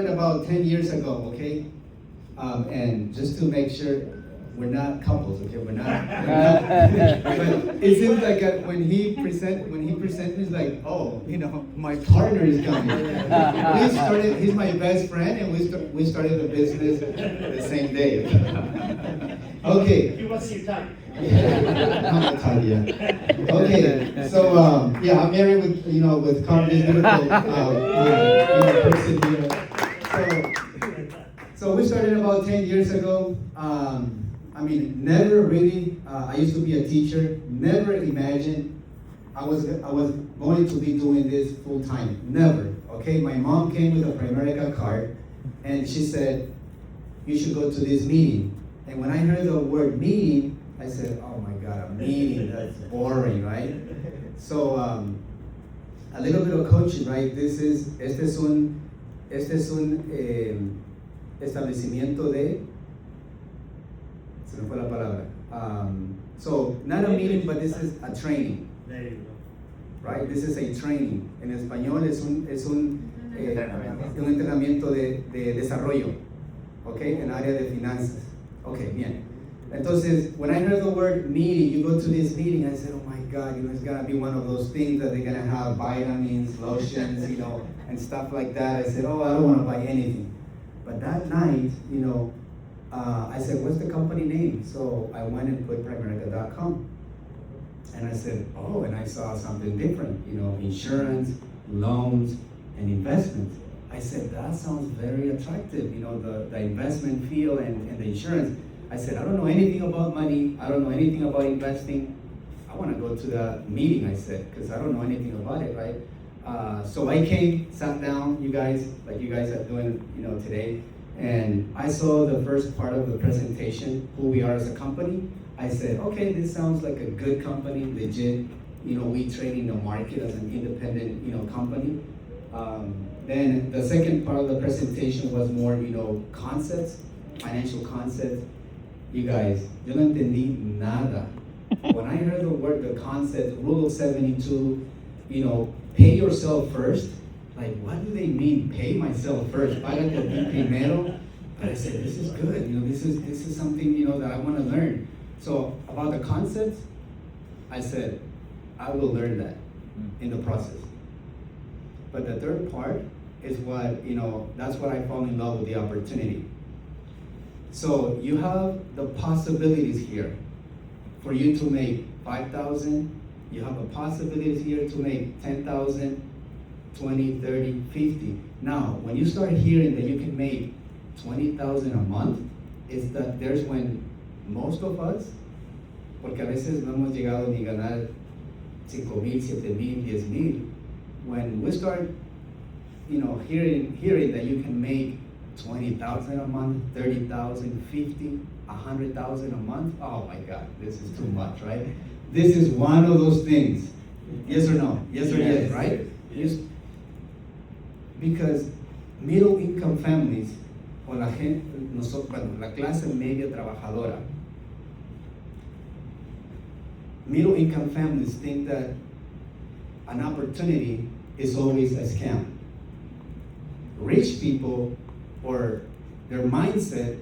About 10 years ago, okay? And just to make sure we're not couples, okay? We're not. But it seems like when he presents, he's like, oh, my partner is coming. He's my best friend, and we started the business the same day. Okay. He was your type. Not my type, yeah. Okay, so I'm married with Carmen, this beautiful person here. So we started about 10 years ago. Never really, I used to be a teacher, never imagined I was going to be doing this full time, never, okay? My mom came with a PRIMERICA card, and she said, you should go to this meeting. And when I heard the word meeting, I said, oh my God, a meeting, that's boring, right? So, a little bit of coaching, right? Este es un establecimiento de, se me fue la palabra. So, not a meeting, but this is a training. There you go. Right? This is a training. En español es un entrenamiento de desarrollo, okay? En área de finanzas. Okay, bien. Entonces, when I heard the word meeting, you go to this meeting, I said, oh my God, it's gonna be one of those things that they're gonna have vitamins, lotions, and stuff like that. I said, oh, I don't wanna buy anything. But that night, I said, what's the company name? So I went and put PRIMERICA.com. And I said, oh, and I saw something different, insurance, loans, and investments. I said, that sounds very attractive, the investment field and the insurance. I said, I don't know anything about money. I don't know anything about investing. I want to go to the meeting, I said, because I don't know anything about it, right? So I came, sat down, you guys, like you guys are doing, today, and I saw the first part of the presentation, who we are as a company. I said, okay, this sounds like a good company, legit. We trade in the market as an independent, company. Then the second part of the presentation was more, concepts, financial concepts. You guys, yo no entendí nada. When I heard the word, the concept, rule of 72, pay yourself first. Like, what do they mean, pay myself first? Págate a ti primero. But I said, this is good. This is something, that I want to learn. So about the concepts, I said, I will learn that in the process. But the third part is what, that's what I fall in love with the opportunity. So you have the possibilities here for you to make 5,000. You have a possibilities here to make 10,000, 20, 30, 50. Now, when you start hearing that you can make 20,000 a month, is that there's when most of us, porque a veces no hemos llegado ni ganar 5,000, 7,000, 10,000. When we start, hearing that you can make 20,000 a month, 30,000, 50, 100,000 a month. Oh my God, this is too much, right? This is one of those things. Yes or no? Yes or yes, right? Yes. Because middle income families, o la clase media trabajadora, middle income families think that an opportunity is always a scam. Rich people, or their mindset,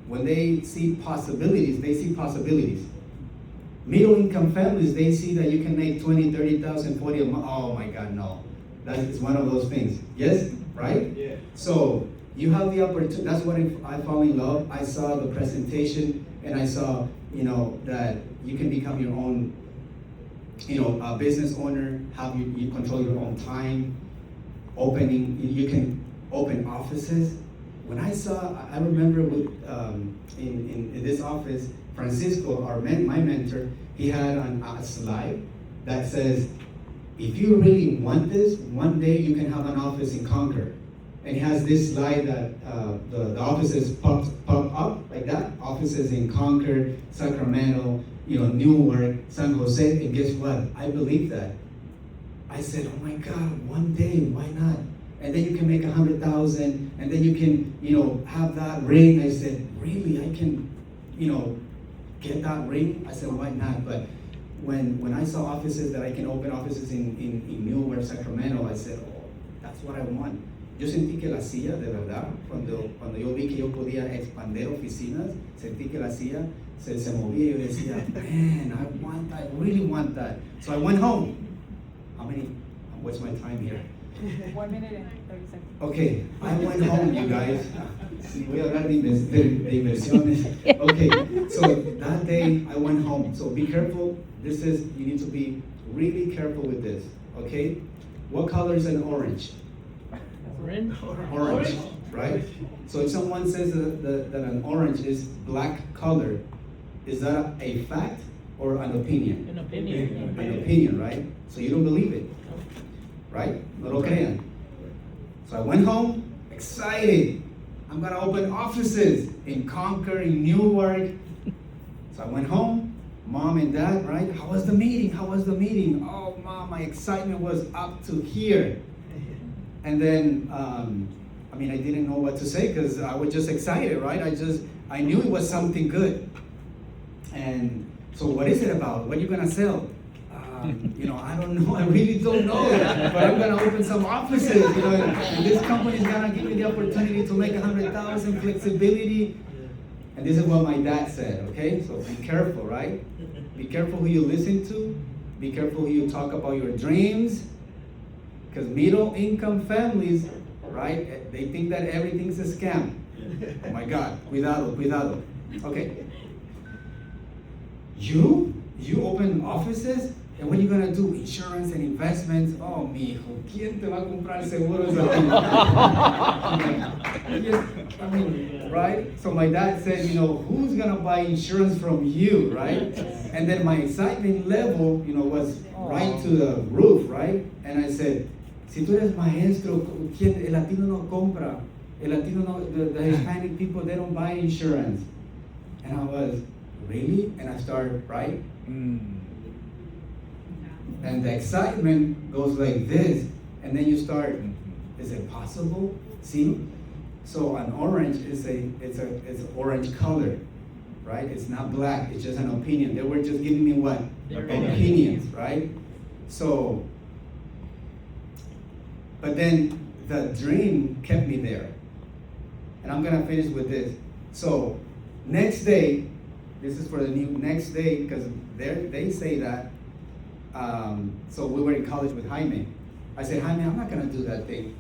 when they see possibilities, they see possibilities. Middle income families, they see that you can make 20, 30,000, 40 a month. Oh my God, no. That is one of those things. Yes? Right? Yeah. So you have the opportunity. That's what I fall in love. I saw the presentation, and I saw, that you can become your own, a business owner, have you control your own time, you can open offices. When I remember with, in this office, Francisco, my mentor, he had a slide that says, if you really want this, one day you can have an office in Concord. And he has this slide that the offices pop up like that. Offices in Concord, Sacramento, Newark, San Jose, and guess what? I believe that. I said, oh my God, one day, why not? And then you can make 100,000, and then you can, have that ring. I said, really, I can, get that ring? I said, why not? But when I saw offices that I can open offices in Newark, Sacramento, I said, oh, that's what I want. yo sentí que la silla, de verdad, cuando yo vi que yo podía expandir oficinas, sentí que la silla se movía y yo decía, man, I really want that. So I went home. What's my time here? 1 minute and 30 seconds. Okay, I went home, you guys. Sí, voy a hablar de inversiones. Okay, so that day I went home. So be careful. You need to be really careful with this. Okay, what color is an orange? Orange, right? So if someone says that an orange is black color, is that a fact or an opinion? An opinion. An opinion, right? So you don't believe it, right? No lo crean. So I went home, excited. I'm gonna open offices in Concord, in Newark. So I went home, mom and dad, right? How was the meeting? Oh, mom, my excitement was up to here. And then, I didn't know what to say because I was just excited, right? I knew it was something good. And so what is it about? What are you gonna sell? I don't know, I really don't know, but I'm gonna open some offices, and this company is gonna give me the opportunity to make 100,000 flexibility. And this is what my dad said, okay? So be careful, right? Be careful who you listen to. Be careful who you talk about your dreams. Because middle income families, right? They think that everything's a scam. Oh my God, cuidado. Okay. You open offices, and what are you gonna do? Insurance and investments? Oh, mijo, ¿quién te va a comprar seguros a ti? Right? So my dad said, who's gonna buy insurance from you, right? And then my excitement level, was right to the roof, right? And I said, si tú eres maestro, el latino no compra. The Hispanic people, they don't buy insurance. And I was, really? And I started, right? And the excitement goes like this. And then you start, is it possible? See? So an orange it's orange color, right? It's not black, it's just an opinion. They were just giving me what? Opinions, right? So, but then the dream kept me there. And I'm gonna finish with this. So, next day, this is for the next day, because they say that, so we were in college with Jaime. I said, Jaime, I'm not gonna do that thing.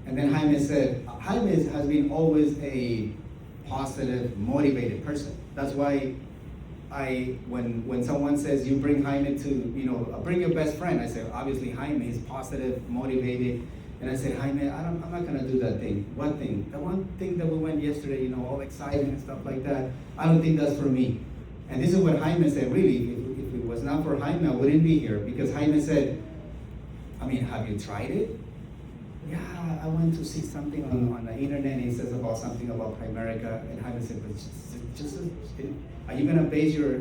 And then Jaime said, Jaime has been always a positive, motivated person. That's why when someone says you bring Jaime to, bring your best friend, I say, obviously Jaime is positive, motivated. And I said, Jaime, I'm not gonna do that thing. What thing? The one thing that we went yesterday, all excited and stuff like that. I don't think that's for me. And this is what Jaime said, really, if it was not for Jaime, I wouldn't be here. Because Jaime said, have you tried it? Yeah, I went to see something on the internet, and it says about something about PRIMERICA, and Jaime said, but are you gonna base your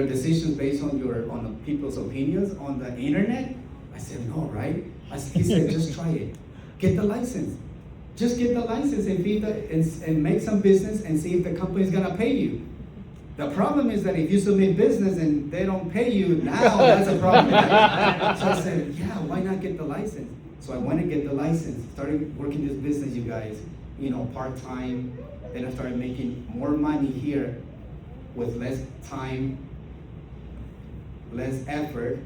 decisions based on the people's opinions on the internet? I said, no, right? He said, just try it. Get the license. Just get the license and make some business and see if the company's gonna pay you. The problem is that if you submit business and they don't pay you, now that's a problem. Right? So I said, yeah, why not get the license? So I went and get the license, started working this business, you guys, part-time. Then I started making more money here with less time, less effort.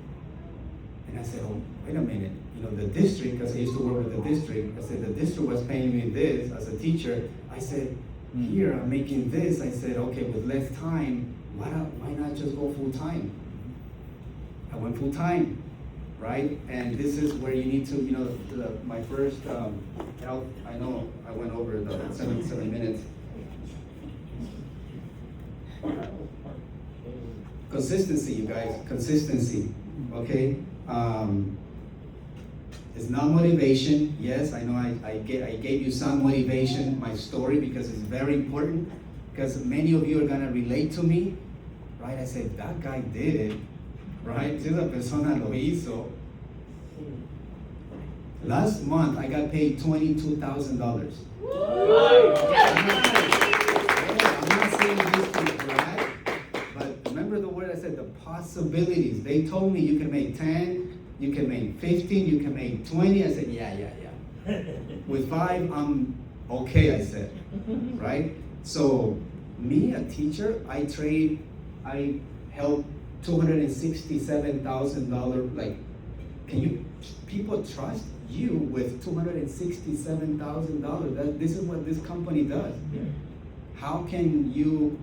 And I said, oh, wait a minute, the district, because I used to work with the district, I said, the district was paying me this as a teacher. I said, here I'm making this. I said, okay, with less time, why not just go full time? I went full time, right? And this is where you need to, my first, I know I went over the 7 minutes. Consistency, you guys, consistency, okay? It's not motivation. Yes, I know I gave you some motivation, my story, because it's very important, because many of you are gonna relate to me, right? I said, that guy did it, right? Esa persona lo hizo. Last month, I got paid $22,000. I'm not saying this to brag, but remember the word I said, the possibilities. They told me you can make 10, you can make 15, you can make 20. I said, yeah. With 5, I'm okay, I said, right? So me, a teacher, I held $267,000. Like, people trust you with $267,000. This is what this company does. How can you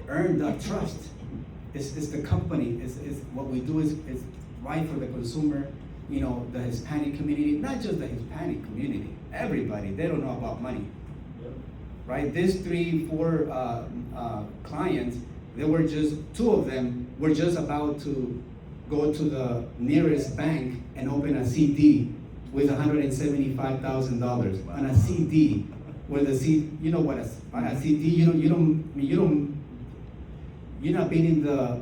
earn that trust? It's the company. It's what we do is right for the consumer. The Hispanic community, not just the Hispanic community, everybody, they don't know about money. Right? These 3-4 clients, two of them were just about to go to the nearest bank and open a CD with $175,000 on a CD. Where the CD, you know what a CD, you're not beating the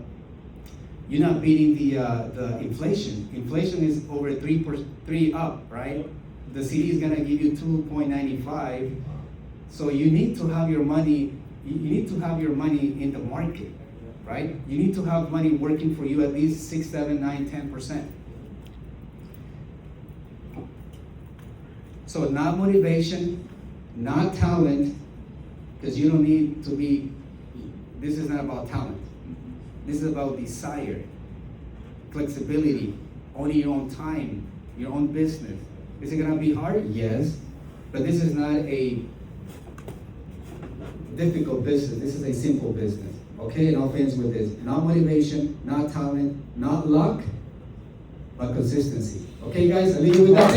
inflation. Inflation is over 3 up, right? The CD is gonna give you 2.95. So you need to have your money. You need to have your money in the market, right? You need to have money working for you at least 6, 7, 9, 10%. So not motivation, not talent, because you don't need to be. This is not about talent. This is about desire, flexibility, owning your own time, your own business. Is it gonna be hard? Yes, but this is not a difficult business. This is a simple business. Okay, and I'll finish with this. Not motivation, not talent, not luck, but consistency. Okay, guys, I'll leave you with that.